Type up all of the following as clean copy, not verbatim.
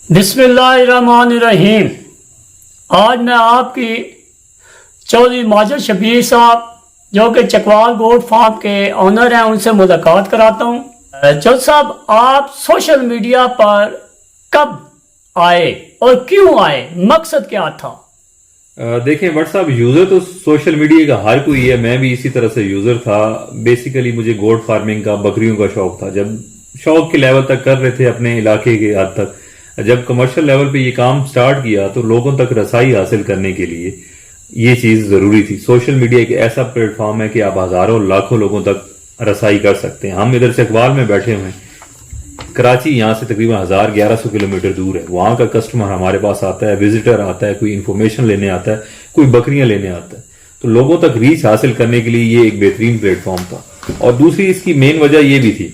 بسم اللہ الرحمن الرحیم۔ آج میں آپ کی چودھری ماجد شبیر صاحب جو کہ چکوال گوٹ فارم کے آنر ہیں ان سے ملاقات کراتا ہوں۔ چودھری صاحب، آپ سوشل میڈیا پر کب آئے اور کیوں آئے، مقصد کیا تھا؟ دیکھیں بٹ صاحب، یوزر تو سوشل میڈیا کا ہر کوئی ہے، میں بھی اسی طرح سے یوزر تھا۔ بیسیکلی مجھے گوٹ فارمنگ کا، بکریوں کا شوق تھا۔ جب شوق کے لیول تک کر رہے تھے اپنے علاقے کے حد تک، جب کمرشل لیول پہ یہ کام سٹارٹ کیا تو لوگوں تک رسائی حاصل کرنے کے لیے یہ چیز ضروری تھی۔ سوشل میڈیا ایک ایسا پلیٹ فارم ہے کہ آپ ہزاروں لاکھوں لوگوں تک رسائی کر سکتے ہیں۔ ہم ادھر سے اقبال میں بیٹھے ہوئے ہیں، کراچی یہاں سے تقریباً 1100 کلومیٹر دور ہے۔ وہاں کا کسٹمر ہمارے پاس آتا ہے، وزٹر آتا ہے، کوئی انفارمیشن لینے آتا ہے، کوئی بکریاں لینے آتا ہے، تو لوگوں تک ریچ حاصل کرنے کے لیے یہ ایک بہترین پلیٹ فارم تھا۔ اور دوسری اس کی مین وجہ یہ بھی تھی،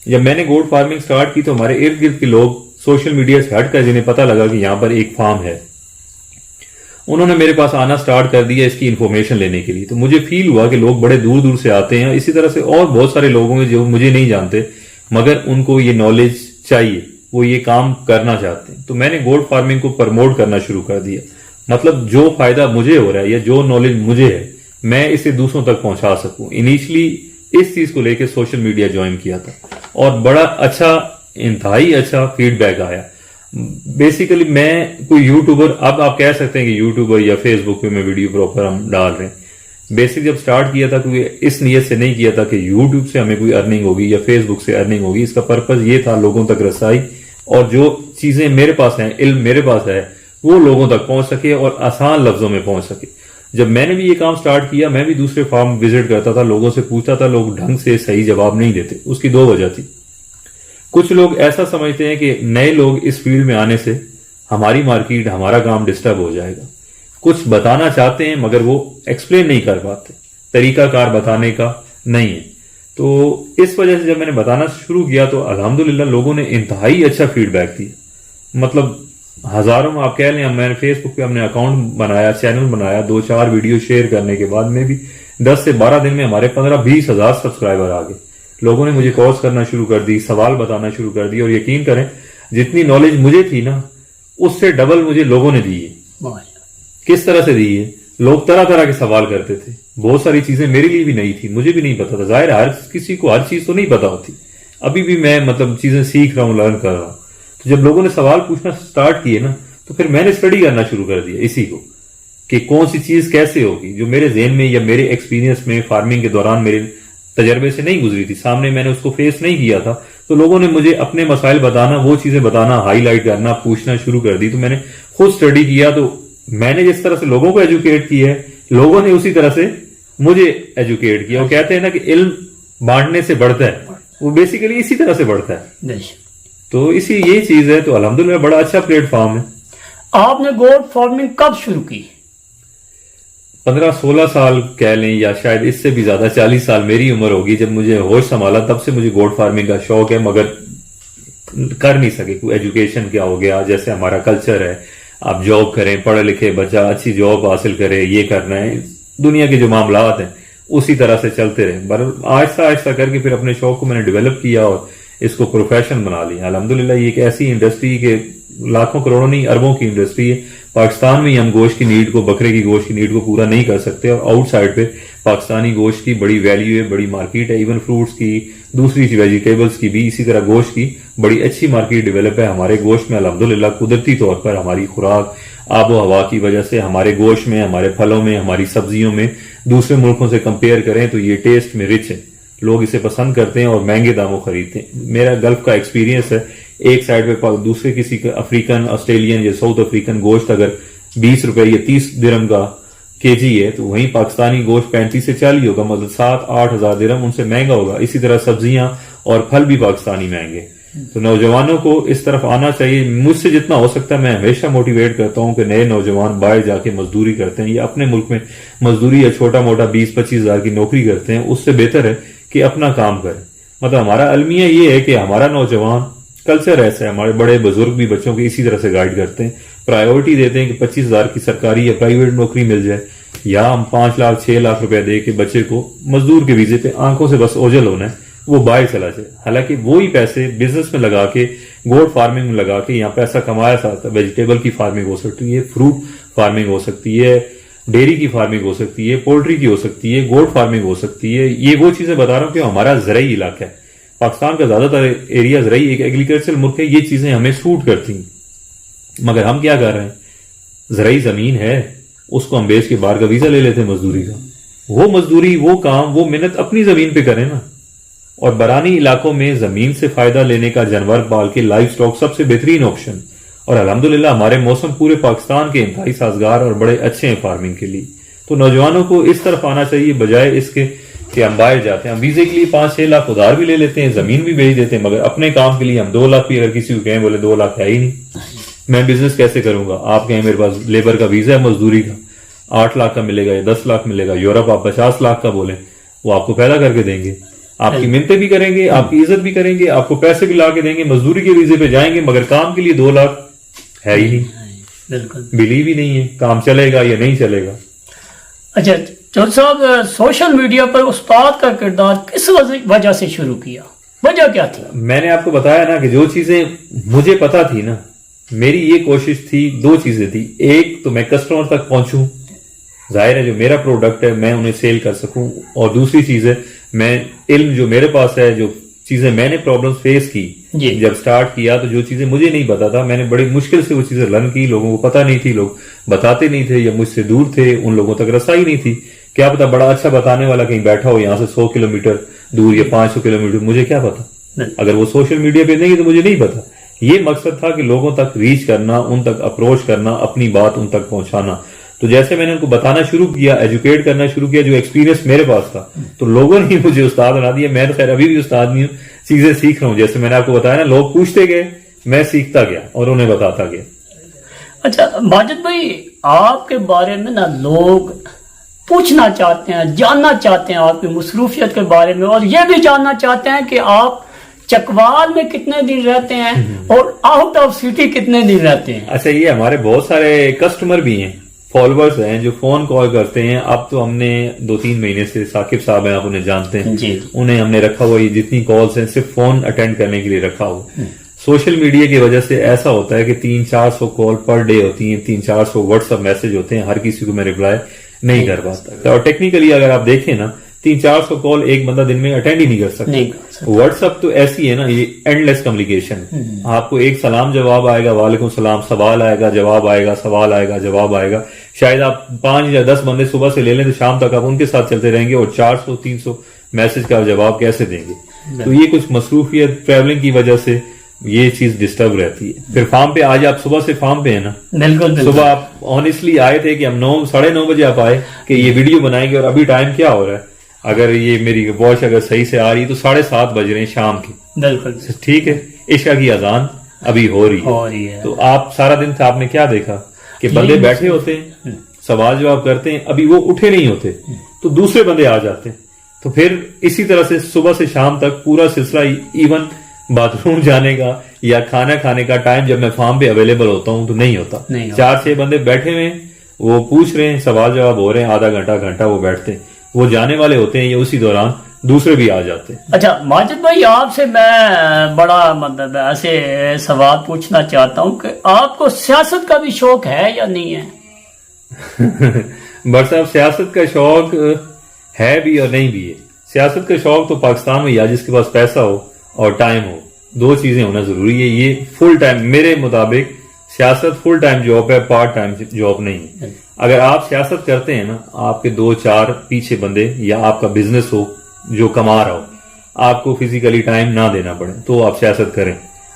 جب میں نے گوٹ فارمنگ سٹارٹ کی تو ہمارے ارد گرد کے لوگ سوشل میڈیا سے ہٹ کر جنہیں پتہ لگا کہ یہاں پر ایک فارم ہے، انہوں نے میرے پاس آنا سٹارٹ کر دیا اس کی انفارمیشن لینے کے لیے۔ تو مجھے فیل ہوا کہ لوگ بڑے دور دور سے آتے ہیں، اسی طرح سے اور بہت سارے لوگ ہیں جو مجھے نہیں جانتے مگر ان کو یہ نالج چاہیے، وہ یہ کام کرنا چاہتے ہیں۔ تو میں نے گوٹ فارمنگ کو پروموٹ کرنا شروع کر دیا، مطلب جو فائدہ مجھے ہو رہا ہے یا جو نالج مجھے ہے میں اسے دوسروں تک پہنچا سکوں۔ انیشلی اس چیز کو لے کے سوشل میڈیا جوائن کیا تھا اور بڑا اچھا، انتہائی اچھا فیڈ بیک آیا۔ بیسیکلی میں کوئی یوٹیوبر، اب آپ کہہ سکتے ہیں کہ یوٹیوبر یا فیس بک پہ میں ویڈیو پراپر ہم ڈال رہے ہیں، بیسک جب سٹارٹ کیا تھا تو اس نیت سے نہیں کیا تھا کہ یوٹیوب سے ہمیں کوئی ارننگ ہوگی یا فیس بک سے ارننگ ہوگی۔ اس کا پرپز یہ تھا لوگوں تک رسائی، اور جو چیزیں میرے پاس ہیں، علم میرے پاس ہے، وہ لوگوں تک پہنچ سکے اور آسان لفظوں میں پہنچ سکے۔ جب میں نے بھی یہ کام سٹارٹ کیا، میں بھی دوسرے فارم وزٹ کرتا تھا، لوگوں سے پوچھتا تھا، لوگ ڈھنگ سے صحیح جواب نہیں دیتے۔ اس کی دو وجہ تھی۔ کچھ لوگ ایسا سمجھتے ہیں کہ نئے لوگ اس فیلڈ میں آنے سے ہماری مارکیٹ، ہمارا کام ڈسٹرب ہو جائے گا۔ کچھ بتانا چاہتے ہیں مگر وہ ایکسپلین نہیں کر پاتے، طریقہ کار بتانے کا نہیں ہے۔ تو اس وجہ سے جب میں نے بتانا شروع کیا تو الحمدللہ لوگوں نے انتہائی اچھا فیڈ بیک دیا، مطلب ہزاروں، آپ کہہ لیں۔ میں نے فیس بک پہ اپنے اکاؤنٹ بنایا، چینل بنایا، 2-4 ویڈیو شیئر کرنے کے بعد میں بھی 10 سے 12 دن میں ہمارے 15-20 ہزار سبسکرائبر آ گئے۔ لوگوں نے مجھے کالز کرنا شروع کر دی، سوال بتانا شروع کر دی، اور یقین کریں جتنی نالج مجھے تھی نا اس سے ڈبل مجھے لوگوں نے دی ہے۔ کس طرح سے دی ہے؟ لوگ طرح طرح کے سوال کرتے تھے، بہت ساری چیزیں میرے لیے بھی نہیں تھی، مجھے بھی نہیں پتا تھا۔ ظاہر ہر کسی کو ہر چیز تو نہیں پتا ہوتی، ابھی بھی میں چیزیں سیکھ رہا ہوں، لرن کر رہا ہوں۔ تو جب لوگوں نے سوال پوچھنا سٹارٹ کیے نا تو پھر میں نے اسٹڈی کرنا شروع کر دیا اسی کو، کہ کون سی چیز کیسے ہوگی جو میرے ذہن میں یا میرے ایکسپیرینس میں فارمنگ کے دوران میرے تجربے سے نہیں گزری تھی، سامنے میں نے اس کو فیس نہیں کیا تھا۔ تو لوگوں نے مجھے اپنے مسائل بتانا، وہ چیزیں بتانا، ہائی لائٹ کرنا، پوچھنا شروع کر دی۔ تو میں نے خود اسٹڈی کیا، تو میں نے جس طرح سے لوگوں کو ایجوکیٹ کیا ہے، لوگوں نے اسی طرح سے مجھے ایجوکیٹ کیا۔ وہ کہتے ہیں نا کہ علم بانٹنے سے بڑھتا ہے، وہ بیسیکلی اسی طرح سے بڑھتا ہے۔ تو اسی یہ چیز ہے، تو الحمدللہ بڑا اچھا پلیٹ فارم ہے۔ آپ نے گوٹ فارمنگ کب شروع کی؟ 15-16 سال کہہ لیں، یا شاید اس سے بھی زیادہ، 40 سال میری عمر ہوگی جب مجھے ہوش سنبھالا، تب سے مجھے گوٹ فارمنگ کا شوق ہے، مگر کر نہیں سکے۔ کوئی ایجوکیشن کیا ہو گیا، جیسے ہمارا کلچر ہے آپ جاب کریں، پڑھے لکھے بچہ اچھی جاب حاصل کرے، یہ کرنا ہے، دنیا کے جو معاملات ہیں اسی طرح سے چلتے رہے۔ آہستہ آہستہ کر کے پھر اپنے شوق کو میں نے ڈیولپ کیا اور اس کو پروفیشن بنا لیا۔ الحمدللہ یہ ایک ایسی انڈسٹری کے لاکھوں کروڑوں نہیں اربوں کی انڈسٹری ہے۔ پاکستان میں ہی ہم گوشت کی نیڈ کو، بکرے کی گوشت کی نیڈ کو پورا نہیں کر سکتے، اور آؤٹ سائڈ پہ پاکستانی گوشت کی بڑی ویلیو ہے، بڑی مارکیٹ ہے۔ ایون فروٹس کی، دوسری ویجیٹیبلز کی بھی، اسی طرح گوشت کی بڑی اچھی مارکیٹ ڈیولپ ہے۔ ہمارے گوشت میں الحمدللہ قدرتی طور پر ہماری خوراک، آب و ہوا کی وجہ سے ہمارے گوشت میں، ہمارے پھلوں میں، ہماری سبزیوں میں دوسرے ملکوں سے کمپیئر کریں تو یہ ٹیسٹ میں رچ ہے، لوگ اسے پسند کرتے ہیں اور مہنگے داموں خریدتے ہیں۔ میرا گلف کا ایکسپیرینس ہے، ایک سائڈ پہ دوسرے کسی کا افریقن، آسٹریلین یا ساؤتھ افریقن گوشت اگر 20 روپے یا 30 درہم کا کیجی ہے تو وہیں پاکستانی گوشت 35 سے 40 ہوگا، مطلب 7-8 ہزار درہم ان سے مہنگا ہوگا۔ اسی طرح سبزیاں اور پھل بھی پاکستانی مہنگے۔ تو نوجوانوں کو اس طرف آنا چاہیے۔ مجھ سے جتنا ہو سکتا ہے میں ہمیشہ موٹیویٹ کرتا ہوں کہ نئے نوجوان باہر جا کے مزدوری کرتے ہیں یا اپنے ملک میں مزدوری یا چھوٹا موٹا 20-25 ہزار کی نوکری کرتے ہیں، اس سے بہتر ہے کہ اپنا کام کریں۔ مطلب ہمارا المیہ یہ ہے کہ ہمارا نوجوان کلچر ایسا ہے، ہمارے بڑے بزرگ بھی بچوں کو اسی طرح سے گائیڈ کرتے ہیں، پرائیورٹی دیتے ہیں کہ 25 ہزار کی سرکاری یا پرائیویٹ نوکری مل جائے، یا ہم 5 لاکھ 6 لاکھ روپے دے کے بچے کو مزدور کے ویزے پہ آنکھوں سے بس اوجھل ہونا ہے، وہ باہر چلا جائے. حالانکہ وہی پیسے بزنس میں لگا کے, گوٹ فارمنگ میں لگا کے یہاں پیسہ کمایا سکتا ہے. ویجیٹیبل کی فارمنگ ہو سکتی ہے, فروٹ فارمنگ ہو سکتی ہے, ڈیری کی فارمنگ ہو سکتی ہے, پولٹری کی ہو سکتی ہے, گوٹ فارمنگ ہو سکتی ہے. یہ وہ چیزیں بتا رہا ہوں کہ ہمارا زرعی علاقہ ہے. پاکستان کا زیادہ تر ایریا زرعی ایک ایگریکلچرل ملک ہے. یہ چیزیں ہمیں سوٹ کرتی ہیں. مگر ہم کیا کر رہے ہیں, زرعی زمین ہے اس کو ہم بیچ کے باہر کا ویزا لے لیتے ہیں مزدوری کا. وہ مزدوری, وہ کام, وہ محنت اپنی زمین پہ کریں نا. اور برانی علاقوں میں زمین سے فائدہ لینے کا جانور پال کے لائف سٹاک سب سے بہترین آپشن. اور الحمدللہ ہمارے موسم پورے پاکستان کے انتہائی سازگار اور بڑے اچھے ہیں فارمنگ کے لیے. تو نوجوانوں کو اس طرف آنا چاہیے بجائے اس کے کہ ہم باہر جاتے ہیں. ہم ویزے کے لیے 5-6 لاکھ ادھار بھی لے لیتے ہیں, زمین بھی بیچ دیتے ہیں, مگر اپنے کام کے لیے ہم 2 لاکھ بھی اگر کسی کو کہیں بولے 2 لاکھ ہے ہی نہیں, میں بزنس کیسے کروں گا. آپ کہیں میرے پاس لیبر کا ویزا ہے مزدوری کا 8 لاکھ کا ملے گا یا 10 لاکھ ملے گا. یورپ آپ 50 لاکھ کا بولیں, وہ آپ کو پیدا کر کے دیں گے, آپ کی منتیں بھی کریں گے, آپ کی عزت بھی کریں گے, آپ کو پیسے بھی لا کے دیں گے, مزدوری کے ویزے پہ جائیں گے, مگر کام کے لیے 2 لاکھ ہے ہی نہیں. بالکل بلیو ہی نہیں ہے کام چلے گا یا نہیں چلے گا. اچھا چودھری صاحب, سوشل میڈیا پر استاد کا کردار کس وجہ سے شروع کیا, وجہ کیا تھی؟ میں نے آپ کو بتایا نا کہ جو چیزیں مجھے پتا تھی نا, میری یہ کوشش تھی, 2 چیزیں تھی. ایک تو میں کسٹمر تک پہنچوں, ظاہر ہے جو میرا پروڈکٹ ہے میں انہیں سیل کر سکوں. اور دوسری چیز ہے میں علم جو میرے پاس ہے, جو چیزیں میں نے پرابلم فیس کی جب سٹارٹ کیا, تو جو چیزیں مجھے نہیں پتا تھا میں نے بڑی مشکل سے وہ چیزیں لرن کی. لوگوں کو پتا نہیں تھی, لوگ بتاتے نہیں تھے یا مجھ سے دور تھے, ان لوگوں تک رسائی نہیں تھی. کیا پتا بڑا اچھا بتانے والا کہیں بیٹھا ہو یہاں سے 100 کلومیٹر دور یا 500 کلومیٹر, مجھے کیا پتا. اگر وہ سوشل میڈیا پہ نہیں تو مجھے نہیں پتا. یہ مقصد تھا کہ لوگوں تک ریچ کرنا, ان تک اپروچ کرنا, اپنی بات ان تک پہنچانا. تو جیسے میں نے ان کو بتانا شروع کیا, ایجوکیٹ کرنا شروع کیا, جو ایکسپیرینس میرے پاس تھا, تو لوگوں نے مجھے استاد بنا دیا. میں تو خیر ابھی بھی استاد نہیں ہوں, چیزیں سیکھ رہا ہوں. جیسے میں نے آپ کو بتایا نا, لوگ پوچھتے گئے, میں سیکھتا گیا اور انہیں بتاتا گیا. اچھا ماجد بھائی, آپ کے بارے میں نا لوگ پوچھنا چاہتے ہیں, جاننا چاہتے ہیں آپ کی مصروفیت کے بارے میں, اور یہ بھی جاننا چاہتے ہیں کہ آپ چکوال میں کتنے دن رہتے ہیں اور آؤٹ آف سٹی کتنے دن رہتے ہیں. اچھا, یہ ہمارے بہت سارے کسٹمر بھی ہیں, فالوورز ہیں جو فون کال کرتے ہیں. اب تو ہم نے 2-3 مہینے سے, ثاقب صاحب ہیں آپ انہیں جانتے ہیں, انہیں ہم نے رکھا ہوا, یہ جتنی کالز ہیں صرف فون اٹینڈ کرنے کے لیے رکھا ہوا. سوشل میڈیا کی وجہ سے ایسا ہوتا ہے کہ 300-400 کال پر ڈے ہوتی ہیں, 300-400 واٹس ایپ میسج ہوتے ہیں, ہر کسی کو میں ریپلائی نہیں کر پاتا. اور ٹیکنیکلی اگر آپ دیکھیں نا, 300-400 کال ایک بندہ دن میں اٹینڈ ہی نہیں کر سکتا. واٹس ایپ تو ایسی ہے نا, یہ اینڈ لیس کمیونیکیشن. آپ کو ایک سلام جواب آئے گا, وعلیکم السلام, سوال آئے گا, جواب آئے گا, سوال آئے گا, جواب آئے گا. شاید آپ 5 یا 10 بندے صبح سے لے لیں تو شام تک آپ ان کے ساتھ چلتے رہیں گے, اور 400-300 میسج کا جواب کیسے دیں گے. تو یہ کچھ مصروفیت ٹریولنگ کی وجہ سے یہ چیز ڈسٹرب رہتی ہے. پھر فارم پہ آج آپ صبح سے فارم پہ ہیں نا, بالکل صبح آپ آنیسٹلی آئے تھے کہ ہم 9-9:30 بجے آپ آئے کہ یہ ویڈیو بنائیں گے, اور ابھی ٹائم کیا ہو رہا ہے, اگر یہ میری واچ اگر صحیح سے آ رہی تو 7:30 بج رہے ہیں شام کے. بالکل ٹھیک ہے, عشاء کی اذان ابھی ہو رہی ہے. تو آپ سارا دن آپ نے کیا دیکھا کہ بندے بیٹھے ہوتے ہیں, سوال جواب کرتے ہیں, ابھی وہ اٹھے نہیں ہوتے تو دوسرے بندے آ جاتے ہیں. تو پھر اسی طرح سے صبح سے شام تک پورا سلسلہ, ایون باتھ روم جانے کا یا کھانا کھانے کا ٹائم جب میں فارم پہ اویلیبل ہوتا ہوں تو نہیں ہوتا. 4-6 بندے بیٹھے ہوئے ہیں, وہ پوچھ رہے ہیں, سوال جواب ہو رہے ہیں, آدھا گھنٹہ وہ بیٹھتے ہیں, وہ جانے والے ہوتے ہیں یا اسی دوران دوسرے بھی آ جاتے ہیں. اچھا ماجد بھائی, آپ سے میں بڑا مطلب ایسے سوال پوچھنا چاہتا ہوں کہ آپ کو سیاست کا بھی شوق ہے یا نہیں ہے؟ بٹ صاحب, سیاست کا شوق ہے بھی اور نہیں بھی ہے. سیاست کا شوق تو پاکستان میں یا جس کے پاس پیسہ ہو اور ٹائم ہو, 2 چیزیں ہونا ضروری ہے. یہ فل ٹائم, میرے مطابق سیاست فل ٹائم جاب ہے, پارٹ ٹائم جاب نہیں ہے. اگر آپ سیاست کرتے ہیں نا, آپ کے 2-4 پیچھے بندے یا آپ کا بزنس ہو جو کما رہا ہو, آپ کو فزیکلی ٹائم نہ دینا پڑے, تو آپ سیاست کریں.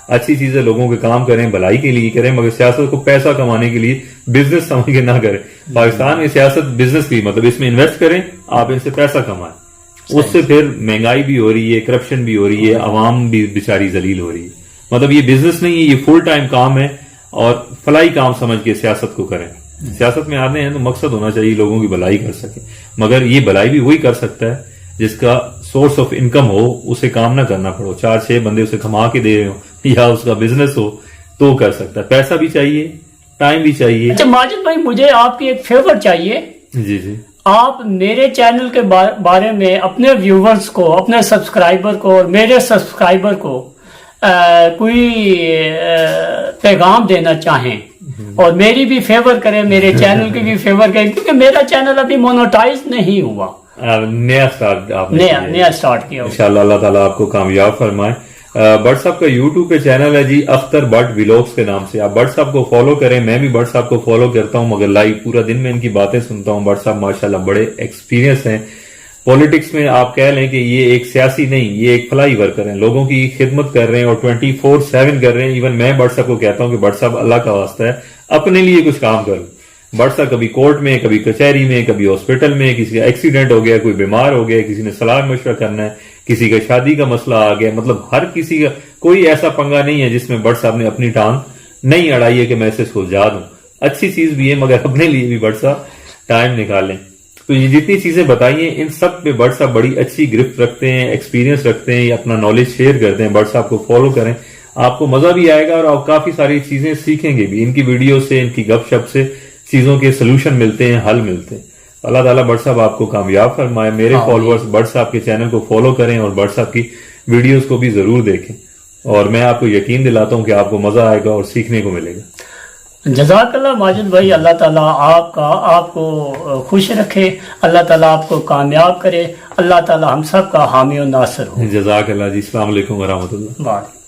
اچھی چیزیں لوگوں کے کام کریں, بھلائی کے لیے کریں, مگر سیاست کو پیسہ کمانے کے لیے بزنس سمجھ کے نہ کریں. پاکستان میں سیاست بزنس بھی, مطلب اس میں انویسٹ کریں, آپ ان سے پیسہ کمائیں. اس سے پھر مہنگائی بھی ہو رہی ہے, کرپشن بھی ہو رہی ہے, عوام بھی بیچاری ذلیل ہو رہی ہے. مطلب یہ بزنس نہیں ہے, یہ فل ٹائم کام ہے, اور فلاحی کام سمجھ کے سیاست کو کریں. سیاست میں آتے ہیں تو مقصد ہونا چاہیے لوگوں کی بھلائی کر سکے, مگر یہ بھلائی بھی وہی کر سکتا ہے جس کا سورس آف انکم ہو, اسے کام نہ کرنا پڑو, 4-6 بندے اسے کما کے دے رہے ہو, یا اس کا بزنس ہو تو کر سکتا ہے. پیسہ بھی چاہیے, ٹائم بھی چاہیے. اچھا ماجد بھائی, مجھے آپ کی ایک فیور چاہیے. جی. آپ میرے چینل کے بارے میں اپنے ویورز کو، اپنے سبسکرائبر کو اور میرے سبسکرائبر کو کوئی پیغام دینا چاہیں اور میری بھی فیور کریں، میرے چینل کی بھی فیور کریں، کیونکہ میرا چینل ابھی مونوٹائز نہیں ہوا، نیا سٹارٹ آپ نے نیا سٹارٹ کیا. انشاءاللہ اللہ تعالیٰ آپ کو کامیاب فرمائے. بٹ صاحب کا یوٹیوب پہ چینل ہے جی اختر بٹ ویلوگز کے نام سے. آپ بٹ صاحب کو فالو کریں. میں بھی بٹ صاحب کو فالو کرتا ہوں، مگر لائیو پورا دن میں ان کی باتیں سنتا ہوں. بٹ صاحب ماشاءاللہ بڑے ایکسپیرینس ہیں پولیٹکس میں. آپ کہہ لیں کہ یہ ایک سیاسی نہیں، یہ ایک فلاحی ورکر ہیں، لوگوں کی خدمت کر رہے ہیں اور 24/7 کر رہے ہیں. ایون میں بٹ صاحب کو کہتا ہوں کہ بٹ صاحب اللہ کا واسطہ ہے اپنے لیے کچھ کام کرو. بٹ صاحب کبھی کورٹ میں، کبھی کچہری میں، کبھی ہاسپٹل میں، کسی کا ایکسیڈنٹ ہو گیا، کوئی بیمار ہو گیا، کسی نے صلاح مشورہ کرنا ہے، کسی کا شادی کا مسئلہ آ گیا، مطلب ہر کسی کا کوئی ایسا پنگا نہیں ہے جس میں بٹ صاحب نے اپنی ٹانگ نہیں اڑائی ہے کہ میں اسے سلجھا دوں. اچھی چیز بھی ہے مگر اپنے لیے بھی بٹ صاحب ٹائم نکالیں. تو یہ جتنی چیزیں بتائی ہیں ان سب پہ بٹ صاحب بڑی اچھی گرفت رکھتے ہیں، ایکسپیرینس رکھتے ہیں، یہ اپنا نالج شیئر کرتے ہیں. بٹ صاحب کو فالو کریں، آپ کو مزہ بھی آئے گا اور آپ کافی ساری چیزیں سیکھیں گے بھی. ان کی ویڈیو سے، ان کی گپ شپ سے چیزوں کے سلوشن ملتے ہیں، حل ملتے ہیں. اللہ تعالیٰ بٹ صاحب آپ کو کامیاب فرمائے. میرے فالوورز بٹ صاحب کے چینل کو فالو کریں اور بٹ صاحب کی ویڈیوز کو بھی ضرور دیکھیں، اور میں آپ کو یقین دلاتا ہوں کہ آپ کو مزہ آئے گا اور سیکھنے کو ملے گا. جزاک اللہ ماجد بھائی، اللہ تعالیٰ آپ کو خوش رکھے، اللہ تعالیٰ آپ کو کامیاب کرے، اللہ تعالیٰ ہم سب کا حامی و ناصر ہو. جزاک اللہ جی. السلام علیکم ورحمۃ اللہ. بات